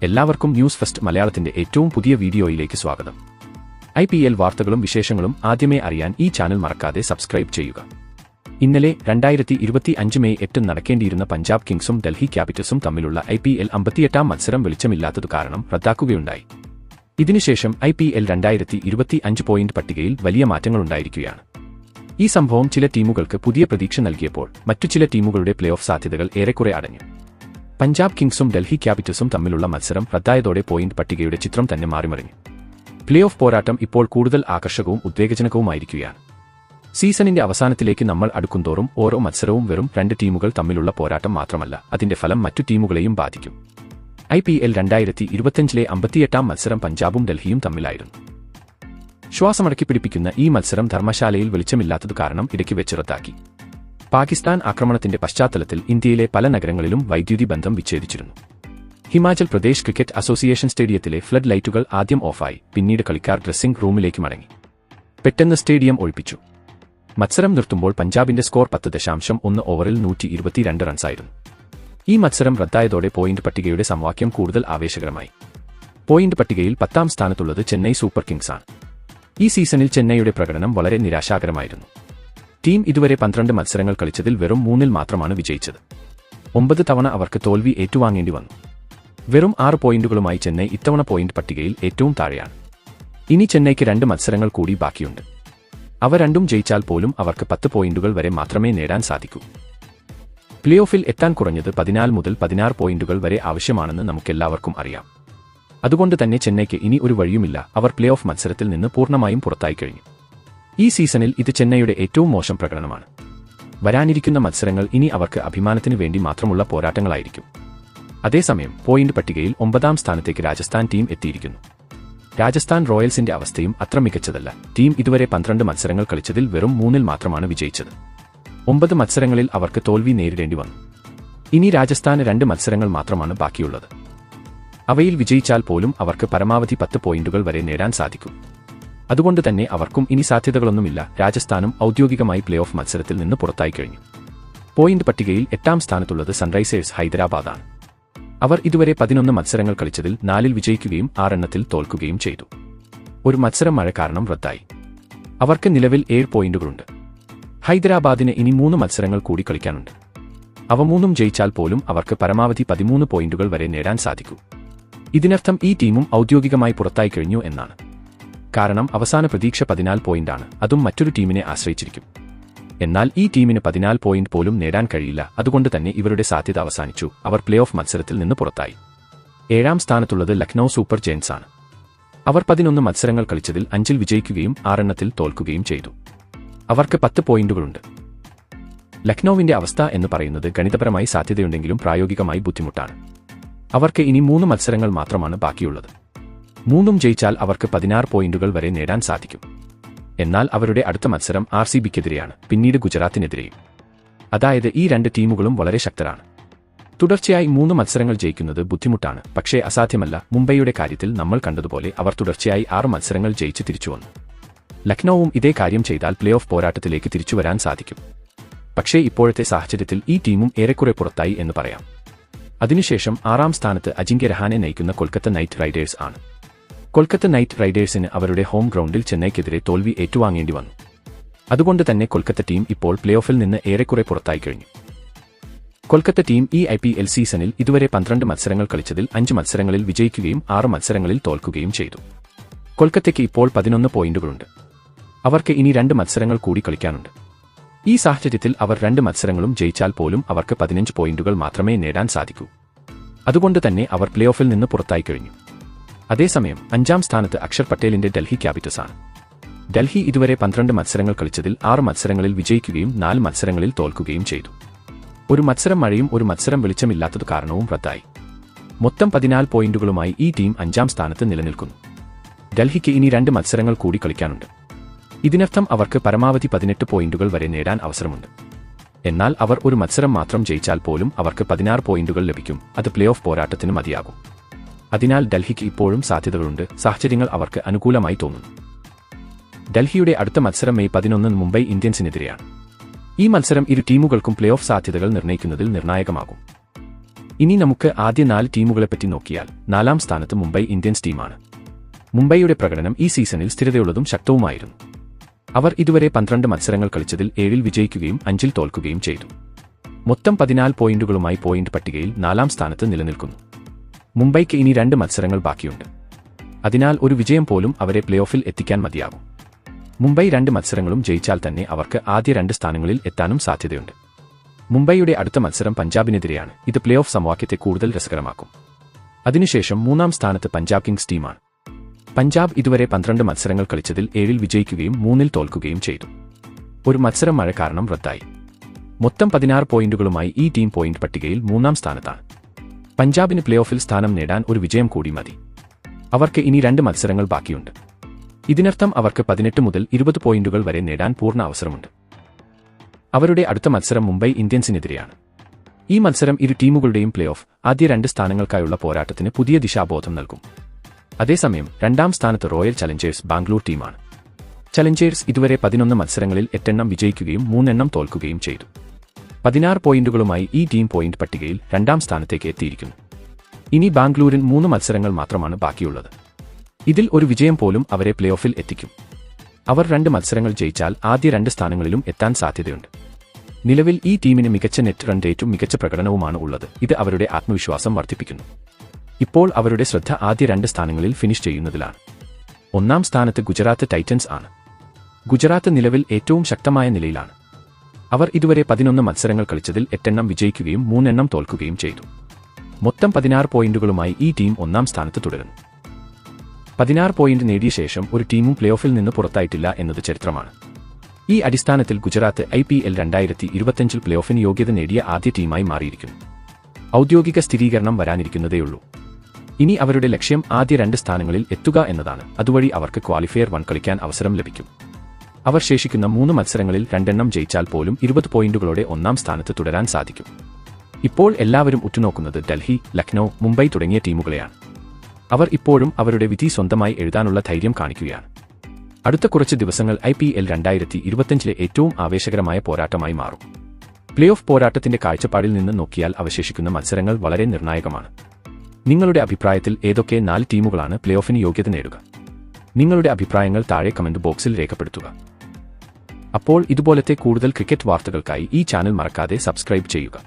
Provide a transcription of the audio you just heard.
എല്ലാവർക്കും news first മലയാളത്തിന്റെ ഏറ്റവും പുതിയ വീഡിയോയിലേക്ക് സ്വാഗതം. IPL വാർത്തകളും വിശേഷങ്ങളും ആദ്യമേ അറിയാൻ ഈ ചാനൽ മറക്കാതെ സബ്സ്ക്രൈബ് ചെയ്യുക. ഇന്നലെ 2025 മെയ് 8 നടക്കേണ്ടിയിരുന്ന പഞ്ചാബ് കിങ്സും ഡൽഹി ക്യാപിറ്റൽസും തമ്മിലുള്ള IPL 58ാം മത്സരം വെളിച്ചമില്ലാത്തതു കാരണം റദ്ദാക്കുകയുണ്ടായി. ഇതിനുശേഷം IPL 2025 പോയിന്റ് പട്ടികയിൽ വലിയ മാറ്റങ്ങളുണ്ടായിരിക്കുകയാണ്. ഈ സംഭവം ചില ടീമുകൾക്ക് പുതിയ പ്രതീക്ഷ നൽകിയപ്പോൾ മറ്റു ചില ടീമുകളുടെ പ്ലേ ഓഫ് സാധ്യതകൾ ഏറെക്കുറെ അടഞ്ഞു. പഞ്ചാബ് കിങ്സും ഡൽഹി ക്യാപിറ്റൽസും തമ്മിലുള്ള മത്സരം റദ്ദായതോടെ പോയിന്റ് പട്ടികയുടെ ചിത്രം തന്നെ മാറിമറിഞ്ഞു. പ്ലേ ഓഫ് പോരാട്ടം ഇപ്പോൾ കൂടുതൽ ആകർഷകവും ഉദ്വേഗജനകവുമായിരിക്കുകയാണ്. സീസണിന്റെ അവസാനത്തിലേക്ക് നമ്മൾ അടുക്കുന്തോറും ഓരോ മത്സരവും വെറും രണ്ട് ടീമുകൾ തമ്മിലുള്ള പോരാട്ടം മാത്രമല്ല, അതിന്റെ ഫലം മറ്റു ടീമുകളെയും ബാധിക്കും. IPL 2025 58ാം മത്സരം പഞ്ചാബും ഡൽഹിയും തമ്മിലായിരുന്നു. ശ്വാസമടക്കി പിടിപ്പിക്കുന്ന ഈ മത്സരം ധർമ്മശാലയിൽ വെളിച്ചമില്ലാത്തതു കാരണം ഇടയ്ക്ക് വെച്ച് റദ്ദാക്കി. പാകിസ്ഥാൻ ആക്രമണത്തിന്റെ പശ്ചാത്തലത്തിൽ ഇന്ത്യയിലെ പല നഗരങ്ങളിലും വൈദ്യുതി ബന്ധം വിച്ഛേദിച്ചിരുന്നു. ഹിമാചൽ പ്രദേശ് ക്രിക്കറ്റ് അസോസിയേഷൻ സ്റ്റേഡിയത്തിലെ ഫ്ലഡ് ലൈറ്റുകൾ ആദ്യം ഓഫായി, പിന്നീട് കളിക്കാർ ഡ്രസ്സിംഗ് റൂമിലേക്ക് മടങ്ങി. പെട്ടെന്ന് സ്റ്റേഡിയം ഒഴിപ്പിച്ചു. മത്സരം നിർത്തുമ്പോൾ പഞ്ചാബിന്റെ സ്കോർ 10.1 ഓവറിൽ 122 റൺസായിരുന്നു. ഈ മത്സരം റദ്ദായതോടെ പോയിന്റ് പട്ടികയുടെ സമവാക്യം കൂടുതൽ ആവേശകരമായി. പോയിന്റ് പട്ടികയിൽ 10ാം സ്ഥാനത്തുള്ളത് ചെന്നൈ സൂപ്പർ കിങ്സാണ്. ഈ സീസണിൽ ചെന്നൈയുടെ പ്രകടനം വളരെ നിരാശാകരമായിരുന്നു. ടീം ഇതുവരെ 12 മത്സരങ്ങൾ കളിച്ചതിൽ വെറും 3-ൽ മാത്രമാണ് വിജയിച്ചത്. 9 തവണ അവർക്ക് തോൽവി ഏറ്റുവാങ്ങേണ്ടി വന്നു. വെറും 6 പോയിന്റുകളുമായി ചെന്നൈ ഇത്തവണ പോയിന്റ് പട്ടികയിൽ ഏറ്റവും താഴെയാണ്. ഇനി ചെന്നൈക്ക് 2 മത്സരങ്ങൾ കൂടി ബാക്കിയുണ്ട്. അവ രണ്ടും ജയിച്ചാൽ പോലും അവർക്ക് 10 പോയിന്റുകൾ വരെ മാത്രമേ നേടാൻ സാധിക്കൂ. പ്ലേ ഓഫിൽ എത്താൻ കുറഞ്ഞത് 14 മുതൽ 16 പോയിന്റുകൾ വരെ ആവശ്യമാണെന്ന് നമുക്കെല്ലാവർക്കും അറിയാം. അതുകൊണ്ട് തന്നെ ചെന്നൈക്ക് ഇനി ഒരു വഴിയുമില്ല, അവർ പ്ലേ ഓഫ് മത്സരത്തിൽ നിന്ന് പൂർണ്ണമായും പുറത്തായി കഴിഞ്ഞു. ഈ സീസണിൽ ഇത് ചെന്നൈയുടെ ഏറ്റവും മോശം പ്രകടനമാണ്. വരാനിരിക്കുന്ന മത്സരങ്ങൾ ഇനി അവർക്ക് അഭിമാനത്തിനു വേണ്ടി മാത്രമുള്ള പോരാട്ടങ്ങളായിരിക്കും. അതേസമയം പോയിന്റ് പട്ടികയിൽ 9ാം സ്ഥാനത്തേക്ക് രാജസ്ഥാൻ ടീം എത്തിയിരിക്കുന്നു. രാജസ്ഥാൻ റോയൽസിന്റെ അവസ്ഥയും അത്ര മികച്ചതല്ല. ടീം ഇതുവരെ 12 മത്സരങ്ങൾ കളിച്ചതിൽ വെറും 3-ൽ മാത്രമാണ് വിജയിച്ചത്. 9 മത്സരങ്ങളിൽ അവർക്ക് തോൽവി നേരിടേണ്ടി വന്നു. ഇനി രാജസ്ഥാന് 2 മത്സരങ്ങൾ മാത്രമാണ് ബാക്കിയുള്ളത്. അവയിൽ വിജയിച്ചാൽ പോലും അവർക്ക് പരമാവധി 10 പോയിന്റുകൾ വരെ നേടാൻ സാധിക്കും. അതുകൊണ്ട് തന്നെ അവർക്കും ഇനി സാധ്യതകളൊന്നുമില്ല. രാജസ്ഥാനും ഔദ്യോഗികമായി പ്ലേ ഓഫ് മത്സരത്തിൽ നിന്ന് പുറത്തായി കഴിഞ്ഞു. പോയിന്റ് പട്ടികയിൽ 8ാം സ്ഥാനത്തുള്ളത് സൺറൈസേഴ്സ് ഹൈദരാബാദാണ്. അവർ ഇതുവരെ 11 മത്സരങ്ങൾ കളിച്ചതിൽ 4-ൽ വിജയിക്കുകയും 6 എണ്ണത്തിൽ തോൽക്കുകയും ചെയ്തു. ഒരു മത്സരം മഴ കാരണം റദ്ദായി. അവർക്ക് നിലവിൽ 7 പോയിന്റുകളുണ്ട്. ഹൈദരാബാദിന് ഇനി 3 മത്സരങ്ങൾ കൂടി കളിക്കാനുണ്ട്. അവ 3ഉം ജയിച്ചാൽ പോലും അവർക്ക് പരമാവധി 13 പോയിന്റുകൾ വരെ നേടാൻ സാധിക്കൂ. ഇതിനർത്ഥം ഈ ടീമും ഔദ്യോഗികമായി പുറത്തായി കഴിഞ്ഞു എന്നാണ്. കാരണം അവസാന പ്രതീക്ഷ 14 പോയിന്റാണ്, അതും മറ്റൊരു ടീമിനെ ആശ്രയിച്ചിരിക്കും. എന്നാൽ ഈ ടീമിന് 14 പോയിന്റ് പോലും നേടാൻ കഴിയില്ല. അതുകൊണ്ട് തന്നെ ഇവരുടെ സാധ്യത അവസാനിച്ചു. അവർ പ്ലേ ഓഫ് മത്സരത്തിൽ നിന്ന് പുറത്തായി. 7ാം സ്ഥാനത്തുള്ളത് ലക്നൌ സൂപ്പർ ജയന്റ്സ് ആണ്. അവർ 11 മത്സരങ്ങൾ കളിച്ചതിൽ 5-ൽ വിജയിക്കുകയും 6 എണ്ണത്തിൽ തോൽക്കുകയും ചെയ്തു. അവർക്ക് 10 പോയിന്റുകളുണ്ട്. ലക്നൌവിന്റെ അവസ്ഥ എന്ന് പറയുന്നത് ഗണിതപരമായി സാധ്യതയുണ്ടെങ്കിലും പ്രായോഗികമായി ബുദ്ധിമുട്ടാണ്. അവർക്ക് ഇനി 3 മത്സരങ്ങൾ മാത്രമാണ് ബാക്കിയുള്ളത്. 3ഉം ജയിച്ചാൽ അവർക്ക് 16 പോയിന്റുകൾ വരെ നേടാൻ സാധിക്കും. എന്നാൽ അവരുടെ അടുത്ത മത്സരം RCBക്കെതിരെയാണ്, പിന്നീട് ഗുജറാത്തിനെതിരെയും. അതായത് ഈ 2 ടീമുകളും വളരെ ശക്തരാണ്. തുടർച്ചയായി 3 മത്സരങ്ങൾ ജയിക്കുന്നത് ബുദ്ധിമുട്ടാണ്, പക്ഷേ അസാധ്യമല്ല. മുംബൈയുടെ കാര്യത്തിൽ നമ്മൾ കണ്ടതുപോലെ അവർ തുടർച്ചയായി 6 മത്സരങ്ങൾ ജയിച്ച് തിരിച്ചുവന്നു. ലക്നൌവും ഇതേ കാര്യം ചെയ്താൽ പ്ലേ ഓഫ് പോരാട്ടത്തിലേക്ക് തിരിച്ചുവരാൻ സാധിക്കും. പക്ഷേ ഇപ്പോഴത്തെ സാഹചര്യത്തിൽ ഈ ടീമും ഏറെക്കുറെ പുറത്തായി എന്ന് പറയാം. അതിനുശേഷം 6ാം സ്ഥാനത്ത് അജിങ്ക്യ രഹാനെ നയിക്കുന്ന കൊൽക്കത്ത നൈറ്റ് റൈഡേഴ്സ് ആണ്. കൊൽക്കത്ത നൈറ്റ് റൈഡേഴ്സിന് അവരുടെ ഹോം ഗ്രൗണ്ടിൽ ചെന്നൈക്കെതിരെ തോൽവി ഏറ്റുവാങ്ങേണ്ടി വന്നു. അതുകൊണ്ട് തന്നെ കൊൽക്കത്ത ടീം ഇപ്പോൾ പ്ലേ ഓഫിൽ നിന്ന് ഏറെക്കുറെ പുറത്തായി കഴിഞ്ഞു. കൊൽക്കത്ത ടീം ഈ IPL സീസണിൽ ഇതുവരെ 12 മത്സരങ്ങൾ കളിച്ചതിൽ 5 മത്സരങ്ങളിൽ വിജയിക്കുകയും 6 മത്സരങ്ങളിൽ തോൽക്കുകയും ചെയ്തു. കൊൽക്കത്തയ്ക്ക് ഇപ്പോൾ 11 പോയിന്റുകളുണ്ട്. അവർക്ക് ഇനി 2 മത്സരങ്ങൾ കൂടി കളിക്കാനുണ്ട്. ഈ സാഹചര്യത്തിൽ അവർ 2 മത്സരങ്ങളും ജയിച്ചാൽ പോലും അവർക്ക് 15 പോയിന്റുകൾ മാത്രമേ നേടാൻ സാധിക്കൂ. അതുകൊണ്ട് തന്നെ അവർ പ്ലേ ഓഫിൽ നിന്ന് പുറത്തായി കഴിഞ്ഞു. അതേസമയം 5ാം സ്ഥാനത്ത് അക്ഷർ പട്ടേലിന്റെ ഡൽഹി ക്യാപിറ്റൽസ് ആണ്. ഡൽഹി ഇതുവരെ 12 മത്സരങ്ങൾ കളിച്ചതിൽ 6 മത്സരങ്ങളിൽ വിജയിക്കുകയും 4 മത്സരങ്ങളിൽ തോൽക്കുകയും ചെയ്തു. ഒരു മത്സരം മഴയും ഒരു മത്സരം വെളിച്ചമില്ലാത്തതു കാരണവും റദ്ദായി. മൊത്തം 14 പോയിന്റുകളുമായി ഈ ടീം 5ാം സ്ഥാനത്ത് നിലനിൽക്കുന്നു. ഡൽഹിക്ക് ഇനി 2 മത്സരങ്ങൾ കൂടി കളിക്കാനുണ്ട്. ഇതിനർത്ഥം അവർക്ക് പരമാവധി 18 പോയിന്റുകൾ വരെ നേടാൻ അവസരമുണ്ട്. എന്നാൽ അവർ ഒരു മത്സരം മാത്രം ജയിച്ചാൽ പോലും അവർക്ക് 16 പോയിന്റുകൾ ലഭിക്കും. അത് പ്ലേ ഓഫ് പോരാട്ടത്തിന് മതിയാകും. അതിനാൽ ഡൽഹിക്ക് ഇപ്പോഴും സാധ്യതകളുണ്ട്. സാഹചര്യങ്ങൾ അവർക്ക് അനുകൂലമായി തോന്നുന്നു. ഡൽഹിയുടെ അടുത്ത മത്സരം മെയ് 11 മുംബൈ ഇന്ത്യൻസിനെതിരെയാണ്. ഈ മത്സരം ഇരു ടീമുകൾക്കും പ്ലേ ഓഫ് സാധ്യതകൾ നിർണ്ണയിക്കുന്നതിൽ നിർണായകമാകും. ഇനി നമുക്ക് ആദ്യ 4 ടീമുകളെപ്പറ്റി നോക്കിയാൽ 4ാം സ്ഥാനത്ത് മുംബൈ ഇന്ത്യൻസ് ടീമാണ്. മുംബൈയുടെ പ്രകടനം ഈ സീസണിൽ സ്ഥിരതയുള്ളതും ശക്തവുമായിരുന്നു. അവർ ഇതുവരെ 12 മത്സരങ്ങൾ കളിച്ചതിൽ 7ൽ വിജയിക്കുകയും 5ൽ തോൽക്കുകയും ചെയ്തു. മൊത്തം 14 പോയിന്റുകളുമായി പോയിന്റ് പട്ടികയിൽ 4ാം സ്ഥാനത്ത് നിലനിൽക്കുന്നു. മുംബൈക്ക് ഇനി 2 മത്സരങ്ങൾ ബാക്കിയുണ്ട്. അതിനാൽ ഒരു വിജയം പോലും അവരെ പ്ലേ ഓഫിൽ എത്തിക്കാൻ മതിയാകും. മുംബൈ 2 മത്സരങ്ങളും ജയിച്ചാൽ തന്നെ അവർക്ക് ആദ്യ 2 സ്ഥാനങ്ങളിൽ എത്താനും സാധ്യതയുണ്ട്. മുംബൈയുടെ അടുത്ത മത്സരം പഞ്ചാബിനെതിരെയാണ്. ഇത് പ്ലേ ഓഫ് സമവാക്യത്തെ കൂടുതൽ രസകരമാക്കും. അതിനുശേഷം 3ാം സ്ഥാനത്ത് പഞ്ചാബ് കിങ്സ് ടീമാണ്. പഞ്ചാബ് ഇതുവരെ 12 മത്സരങ്ങൾ കളിച്ചതിൽ 7ൽ വിജയിക്കുകയും 3ൽ തോൽക്കുകയും ചെയ്തു. ഒരു മത്സരം മഴ കാരണം റദ്ദായി. മൊത്തം 16 പോയിന്റുകളുമായി ഈ ടീം പോയിന്റ് പട്ടികയിൽ 3ാം സ്ഥാനത്താണ്. പഞ്ചാബിന് പ്ലേ ഓഫിൽ സ്ഥാനം നേടാൻ ഒരു വിജയം കൂടി മതി. അവർക്ക് ഇനി 2 മത്സരങ്ങൾ ബാക്കിയുണ്ട്. ഇതിനർത്ഥം അവർക്ക് 18 മുതൽ 20 പോയിന്റുകൾ വരെ നേടാൻ പൂർണ്ണ അവസരമുണ്ട്. അവരുടെ അടുത്ത മത്സരം മുംബൈ ഇന്ത്യൻസിനെതിരെയാണ്. ഈ മത്സരം ഇരു ടീമുകളുടെയും പ്ലേ ഓഫ് ആദ്യ 2 സ്ഥാനങ്ങൾക്കായുള്ള പോരാട്ടത്തിന് പുതിയ ദിശാബോധം നൽകും. അതേസമയം 2ാം സ്ഥാനത്ത് റോയൽ ചലഞ്ചേഴ്സ് ബാംഗ്ലൂർ ടീമാണ്. ചലഞ്ചേഴ്സ് ഇതുവരെ 11 മത്സരങ്ങളിൽ 8 എണ്ണം വിജയിക്കുകയും 3 എണ്ണം തോൽക്കുകയും ചെയ്തു. 16 പോയിന്റുകളുമായി ഈ ടീം പോയിന്റ് പട്ടികയിൽ 2ാം സ്ഥാനത്തേക്ക് എത്തിയിരിക്കുന്നു. ഇനി ബാംഗ്ലൂരിന് 3 മത്സരങ്ങൾ മാത്രമാണ് ബാക്കിയുള്ളത്. ഇതിൽ ഒരു വിജയം പോലും അവരെ പ്ലേ ഓഫിൽ എത്തിക്കും. അവർ 2 മത്സരങ്ങൾ ജയിച്ചാൽ ആദ്യ 2 സ്ഥാനങ്ങളിലും എത്താൻ സാധ്യതയുണ്ട്. നിലവിൽ ഈ ടീമിന് മികച്ച നെറ്റ് റൺ റേറ്റും മികച്ച പ്രകടനവുമാണ് ഉള്ളത്. ഇത് അവരുടെ ആത്മവിശ്വാസം വർദ്ധിപ്പിക്കുന്നു. ഇപ്പോൾ അവരുടെ ശ്രദ്ധ ആദ്യ 2 സ്ഥാനങ്ങളിൽ ഫിനിഷ് ചെയ്യുന്നതിലാണ്. 1ാം സ്ഥാനത്ത് ഗുജറാത്ത് ടൈറ്റൻസ് ആണ്. ഗുജറാത്ത് നിലവിൽ ഏറ്റവും ശക്തമായ നിലയിലാണ്. അവർ ഇതുവരെ 11 മത്സരങ്ങൾ കളിച്ചതിൽ 8 എണ്ണം വിജയിക്കുകയും 3 എണ്ണം തോൽക്കുകയും ചെയ്തു. മൊത്തം 16 പോയിന്റുകളുമായി ഈ ടീം 1ാം സ്ഥാനത്ത് തുടരുന്നു. 16 പോയിന്റ് നേടിയ ശേഷം ഒരു ടീമും പ്ലേ ഓഫിൽ നിന്ന് പുറത്തായിട്ടില്ല എന്നത് ചരിത്രമാണ്. ഈ അടിസ്ഥാനത്തിൽ ഗുജറാത്ത് IPL 2025 പ്ലേ ഓഫിന് യോഗ്യത നേടിയ ആദ്യ ടീമായി മാറിയിരിക്കുന്നു. ഔദ്യോഗിക സ്ഥിരീകരണം വരാനിരിക്കുന്നതേയുള്ളൂ. ഇനി അവരുടെ ലക്ഷ്യം ആദ്യ 2 സ്ഥാനങ്ങളിൽ എത്തുക എന്നതാണ്. അതുവഴി അവർക്ക് ക്വാളിഫയർ 1 കളിക്കാൻ അവസരം ലഭിക്കും. അവർ ശേഷിക്കുന്ന 3 മത്സരങ്ങളിൽ 2 എണ്ണം ജയിച്ചാൽ പോലും 20 പോയിന്റുകളോടെ 1ാം സ്ഥാനത്ത് തുടരാൻ സാധിക്കും. ഇപ്പോൾ എല്ലാവരും ഉറ്റുനോക്കുന്നത് ഡൽഹി, ലക്നൌ, മുംബൈ തുടങ്ങിയ ടീമുകളെയാണ്. അവർ ഇപ്പോഴും അവരുടെ വിധി സ്വന്തമായി എഴുതാനുള്ള ധൈര്യം കാണിക്കുകയാണ്. അടുത്ത കുറച്ച് ദിവസങ്ങൾ IPL 2025 ഏറ്റവും ആവേശകരമായ പോരാട്ടമായി മാറും. പ്ലേ ഓഫ് പോരാട്ടത്തിന്റെ കാഴ്ചപ്പാടിൽ നിന്ന് നോക്കിയാൽ അവശേഷിക്കുന്ന മത്സരങ്ങൾ വളരെ നിർണായകമാണ്. നിങ്ങളുടെ അഭിപ്രായത്തിൽ ഏതൊക്കെ 4 ടീമുകളാണ് പ്ലേ ഓഫിന് യോഗ്യത നേടുക? നിങ്ങളുടെ അഭിപ്രായങ്ങൾ താഴെ കമന്റ് ബോക്സിൽ രേഖപ്പെടുത്തുക. അപ്പോൾ ഇതുപോലത്തെ കൂടുതൽ ക്രിക്കറ്റ് വാർത്തകൾക്കായി ഈ ചാനൽ മറക്കാതെ സബ്സ്ക്രൈബ് ചെയ്യുക.